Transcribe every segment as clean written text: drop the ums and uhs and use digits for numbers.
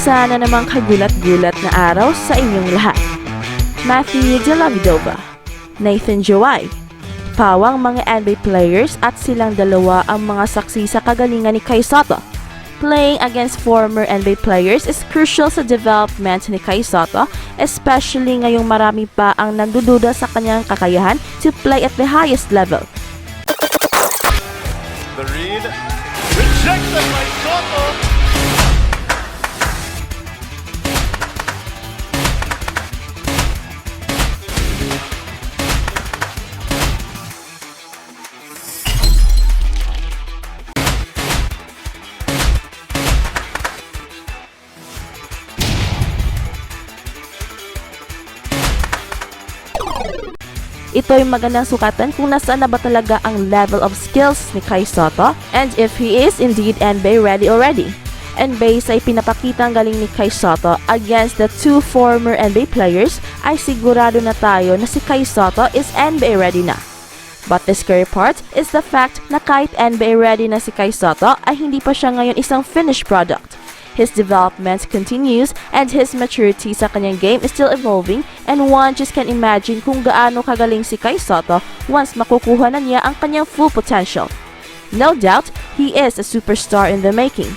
Isa na namang kagulat-gulat na araw sa inyong lahat. Matthew Dellavedova, Nathan Jawai, pawang mga NBA players at silang dalawa ang mga saksi sa kagalingan ni Kaisata. Playing against former NBA players is crucial sa development ni Kaisata, especially ngayong marami pa ang nagdududa sa kanyang kakayahan to play at the highest level. The read, rejected by Sotto. Ito'y magandang sukatan kung nasaan na ba talaga ang level of skills ni Kaisata and if he is indeed NBA ready already. And based sa ipinapakita ang galing ni Kaisata against the two former NBA players, ay sigurado na tayo na si Kaisata is NBA ready na. But the scary part is the fact na kahit NBA ready na si Kaisata ay hindi pa siya ngayon isang finished product. His development continues and his maturity sa kanyang game is still evolving and one just can imagine kung gaano kagaling si Kaisata once makukuha na niya ang kanyang full potential. No doubt, he is a superstar in the making.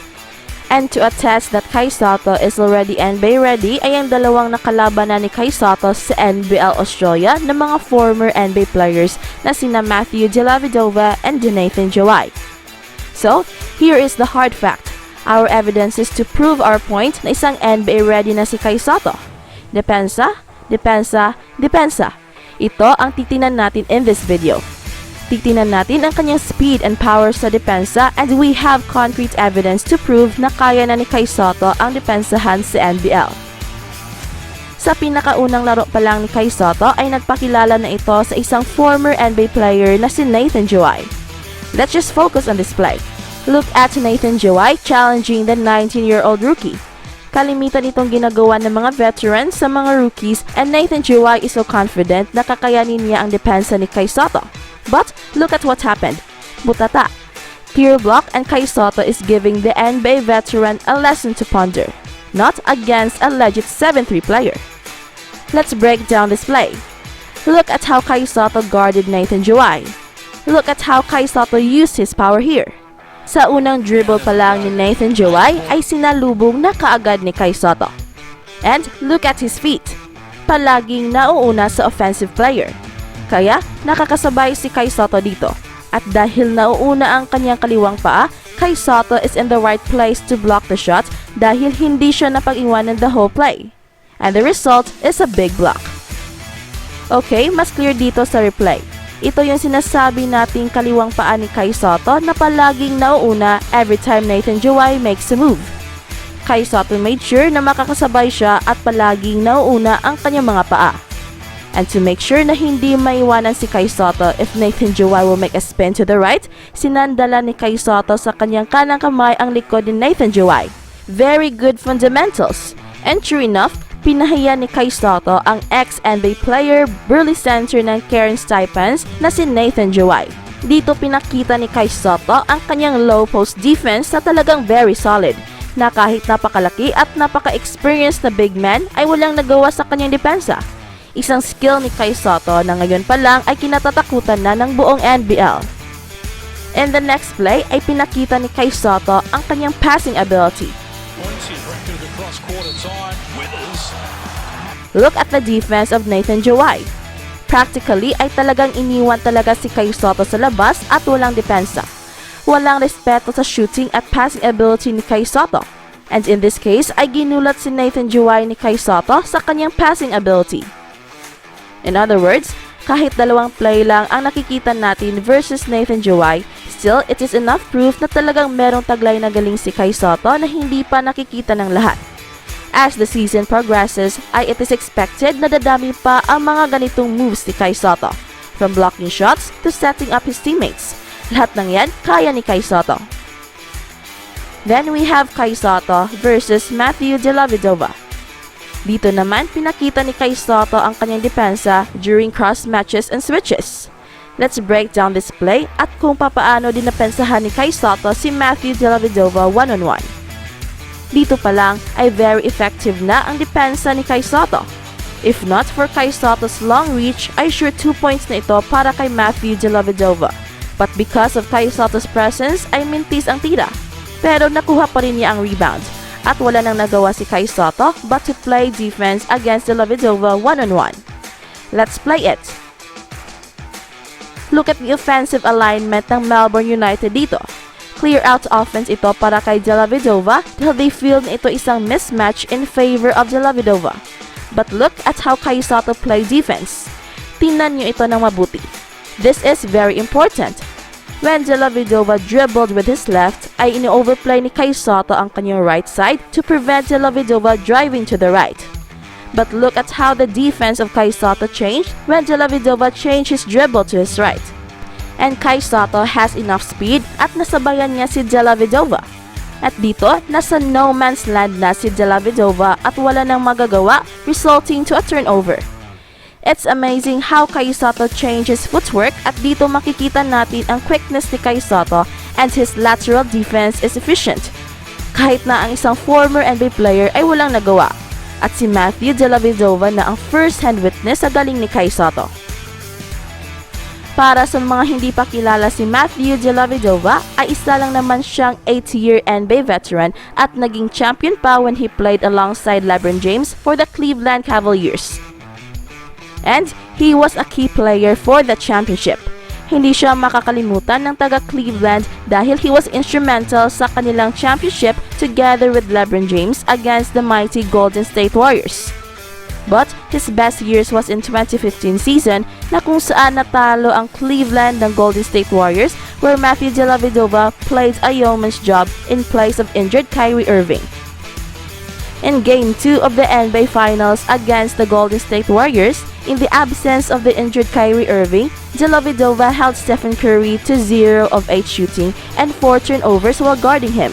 And to attest that Kaisata is already NBA ready ay ang dalawang nakalabanan ni Kaisata sa NBL Australia ng mga former NBA players na sina Matthew Dellavedova and Nathan Jawai. So, here is the hard fact. Our evidence is to prove our point na isang NBA ready na si Kaisata. Depensa, depensa, depensa. Ito ang titinan natin in this video. Titinan natin ang kanyang speed and power sa depensa and we have concrete evidence to prove na kaya na ni Kaisata ang depensahan sa NBL. Sa pinakaunang laro pa lang ni Kaisata ay nagpakilala na ito sa isang former NBA player na si Nathan Jawai. Let's just focus on this play. Look at Nathan Jawai challenging the 19-year-old rookie. Kalimitan itong ginagawa ng mga veterans sa mga rookies and Nathan Jawai is so confident na kakayanin niya ang depensa ni Kaisata. But look at what happened. Butata. Clear block and Kaisata is giving the NBA veteran a lesson to ponder. Not against a legit 7-3 player. Let's break down this play. Look at how Kaisata guarded Nathan Jawai. Look at how Kaisata used his power here. Sa unang dribble pa lang ni Nathan Jawai ay sinalubong na kaagad ni Kaisata. And look at his feet. Palaging nauuna sa offensive player. Kaya nakakasabay si Kaisata dito. At dahil nauuna ang kanyang kaliwang paa, Kaisata is in the right place to block the shot dahil hindi siya napag-iwanan the whole play. And the result is a big block. Okay, mas clear dito sa replay. Ito yung sinasabi nating kaliwang paa ni Kaisata na palaging nauuna every time Nathan Jawai makes a move. Kaisata made sure na makakasabay siya at palaging nauuna ang kanyang mga paa. And to make sure na hindi maiwanan si Kaisata if Nathan Jawai will make a spin to the right, sinandala ni Kaisata sa kanyang kanang kamay ang likod ni Nathan Jawai. Very good fundamentals. And true enough, pinahiya ni Kaisata ang ex-NBA player, burly center ng Cairns Taipans na si Nathan Jawai. Dito pinakita ni Kaisata ang kanyang low post defense na talagang very solid, na kahit napakalaki at napaka-experienced na big man ay walang nagawa sa kanyang depensa. Isang skill ni Kaisata na ngayon pa lang ay kinatatakutan na ng buong NBL. In the next play ay pinakita ni Kaisata ang kanyang passing ability. Look at the defense of Nathan Jawai. Practically ay talagang iniwan talaga si Kaisata sa labas at walang depensa. Walang respeto sa shooting at passing ability ni Kaisata. And in this case ay ginulat si Nathan Jawai ni Kaisata sa kanyang passing ability. In other words, kahit dalawang play lang ang nakikita natin versus Nathan Jawai, still it is enough proof na talagang merong taglay na galing si Kaisata na hindi pa nakikita ng lahat. As the season progresses, ay it is expected na dadami pa ang mga ganitong moves ni Kaisata, from blocking shots to setting up his teammates. Lahat ng yan kaya ni Kaisata. Then we have Kaisata versus Matthew Dellavedova. Dito naman pinakita ni Kaisata ang kanyang depensa during cross matches and switches. Let's break down this play at kung papaano dinapensahan ni Kaisata si Matthew Dellavedova one-on-one. Dito pa lang ay very effective na ang depensa ni Kaisata. If not for Kaisata's long reach, ay sure 2 points na ito para kay Matthew Dellavedova. But because of Kaisata's presence ay mintis ang tira. Pero nakuha pa rin niya ang rebound. At wala nang nagawa si Kaisata but to play defense against Dellavedova one-on-one. Let's play it! Look at the offensive alignment ng Melbourne United dito. Clear out offense ito para kay Dellavedova dahil they feel na ito isang mismatch in favor of Dellavedova. But look at how Kaisata play defense. Tingnan nyo ito ng mabuti. This is very important. When Dellavedova dribbled with his left, ay ini-overplay ni Kaisata ang kanyang right side to prevent Dellavedova driving to the right. But look at how the defense of Kaisata changed when Dellavedova changed his dribble to his right. And Kaisata has enough speed at nasabayan niya si Dellavedova. At dito, nasa no man's land na si Dellavedova at wala nang magagawa, resulting to a turnover. It's amazing how Kaisata changes footwork at dito makikita natin ang quickness ni Kaisata and his lateral defense is efficient. Kahit na ang isang former NBA player ay walang nagawa. At si Matthew Dellavedova na ang first-hand witness sa galing ni Kaisata. Para sa mga hindi pa kilala si Matthew Dellavedova, ay isa lang naman siyang 8-year NBA veteran at naging champion pa when he played alongside LeBron James for the Cleveland Cavaliers. And he was a key player for the championship. Hindi siya makakalimutan ng taga-Cleveland dahil he was instrumental sa kanilang championship together with LeBron James against the mighty Golden State Warriors. But his best years was in 2015 season na kung saan natalo ang Cleveland ng Golden State Warriors where Matthew Dellavedova played a yeoman's job in place of injured Kyrie Irving. In Game 2 of the NBA Finals against the Golden State Warriors, in the absence of the injured Kyrie Irving, Dellavedova held Stephen Curry to 0 of 8 shooting and 4 turnovers while guarding him.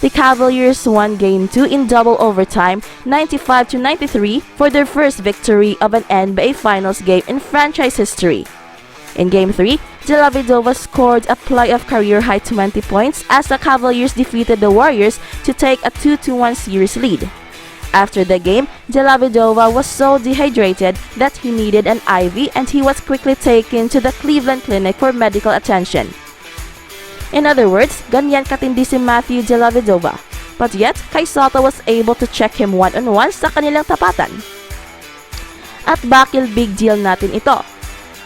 The Cavaliers won Game 2 in double overtime, 95-93, for their first victory of an NBA Finals game in franchise history. In Game 3, Dellavedova scored a playoff career-high 20 points as the Cavaliers defeated the Warriors to take a 2-1 series lead. After the game, Dellavedova was so dehydrated that he needed an IV and he was quickly taken to the Cleveland Clinic for medical attention. In other words, ganyan katindi si Matthew Dellavedova. But yet, Kaisata was able to check him one-on-one sa kanilang tapatan. At bakit big deal natin ito?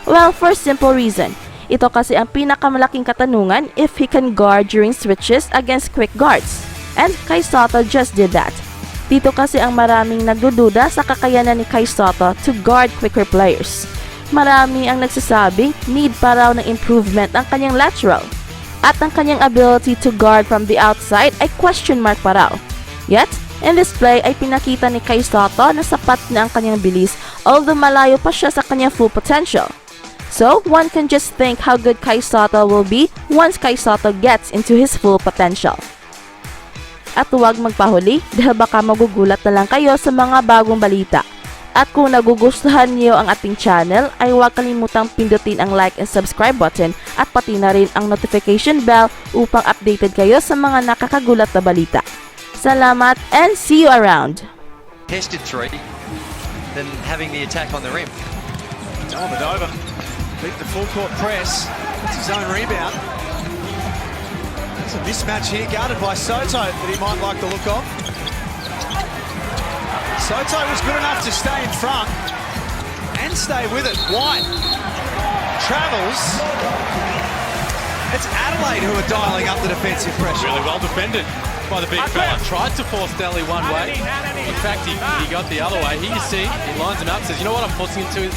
Well, for a simple reason. Ito kasi ang pinakamalaking katanungan if he can guard during switches against quick guards. And Kaisata just did that. Dito kasi ang maraming nagdududa sa kakayanan ni Kaisata to guard quicker players. Marami ang nagsasabing need pa raw ng improvement ang kanyang lateral. At ang kanyang ability to guard from the outside ay question mark pa raw. Yet, in this play ay pinakita ni Kaisata na sapat na ang kanyang bilis although malayo pa siya sa kanyang full potential. So, one can just think how good Kaisata will be once Kaisata gets into his full potential. At huwag magpahuli dahil baka magugulat na lang kayo sa mga bagong balita. At kung nagugustuhan niyo ang ating channel, ay huwag kalimutang pindutin ang like and subscribe button at pati na rin ang notification bell upang updated kayo sa mga nakakagulat na balita. Salamat and see you around! Tested three, then having the attack on the rim. Dellavedova beat the full court press. It's his own rebound. There's a mismatch here guarded by Sotto that he might like the look of. Sotto was good enough to stay in front and stay with it. White travels. It's Adelaide who are dialing up the defensive pressure. Really well defended by the big fella. Tried to force Delly one way. In fact, he got the other way. Here you see, he lines him up, says, you know what, I'm forcing him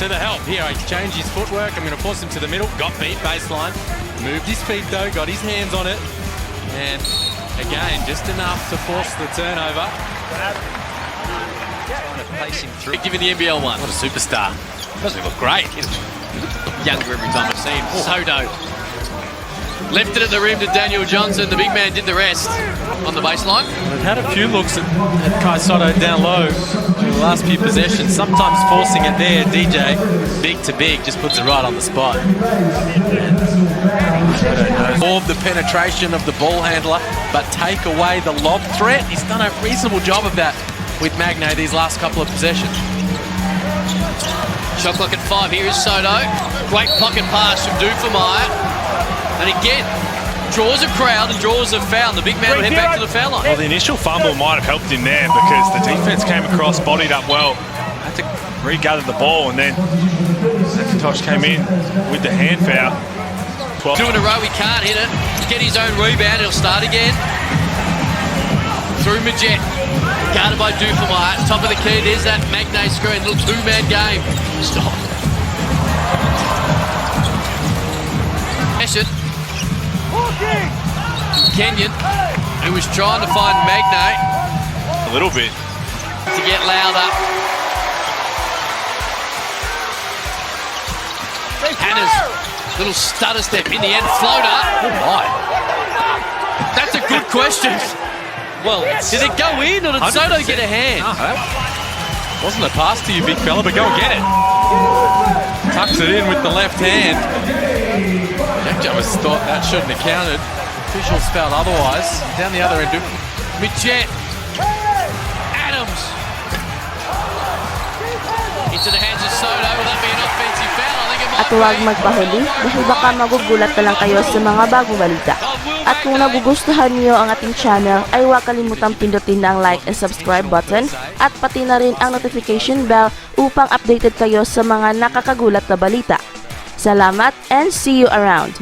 to the help. Here, I changed his footwork. I'm going to force him to the middle. Got beat baseline. Moved his feet though, got his hands on it. And again, just enough to force the turnover. Trying to pace him through. Giving the NBL one. What a superstar. Doesn't he look great? He's younger every time I've seen him. Sotto Left it at the rim to Daniel Johnson. The big man did the rest on the baseline. They've had a few looks at Kaisata down low in the last few possessions, sometimes forcing it there. DJ, big to big, just puts it right on the spot. Absorb the penetration of the ball handler, but take away the lob threat. He's done a reasonable job of that with Magne these last couple of possessions. Shot clock at 5. Here is Sotto. Great pocket pass from Dufemire. And again, draws a crowd and draws a foul. The big man will head back to the foul line. Well, the initial fumble might have helped him there because the defense came across, bodied up well, had to regather the ball, and then McIntosh came in with the hand foul. 2 in a row, he can't hit it. Get his own rebound, he'll start again. Through Majet. Guarded by Dufemire. Top of the key, there's that Magne screen. Little two-man game. Stop. Kenyon, who was trying to find Magne. A little bit. To get louder. Hannah's little stutter step in the end. Floater. Oh my. That's a good question. Well, did it go in or did Sotto get a hand? Wasn't a pass to you, big fella, but go and get it. Tucks it in with the left hand. Jack Jarvis thought that shouldn't have counted. Officials felt otherwise. Down the other end, Majet. Adams. Into the hands of Sotto. Will that be an offensive foul? I think it might At huwag magpahuli dahil baka magugulat na lang kayo sa mga bagong balita. At kung nagugustuhan niyo ang ating channel ay huwag kalimutang pindutin ang like and subscribe button at pati na rin ang notification bell upang updated kayo sa mga nakakagulat na balita. Salamat and see you around!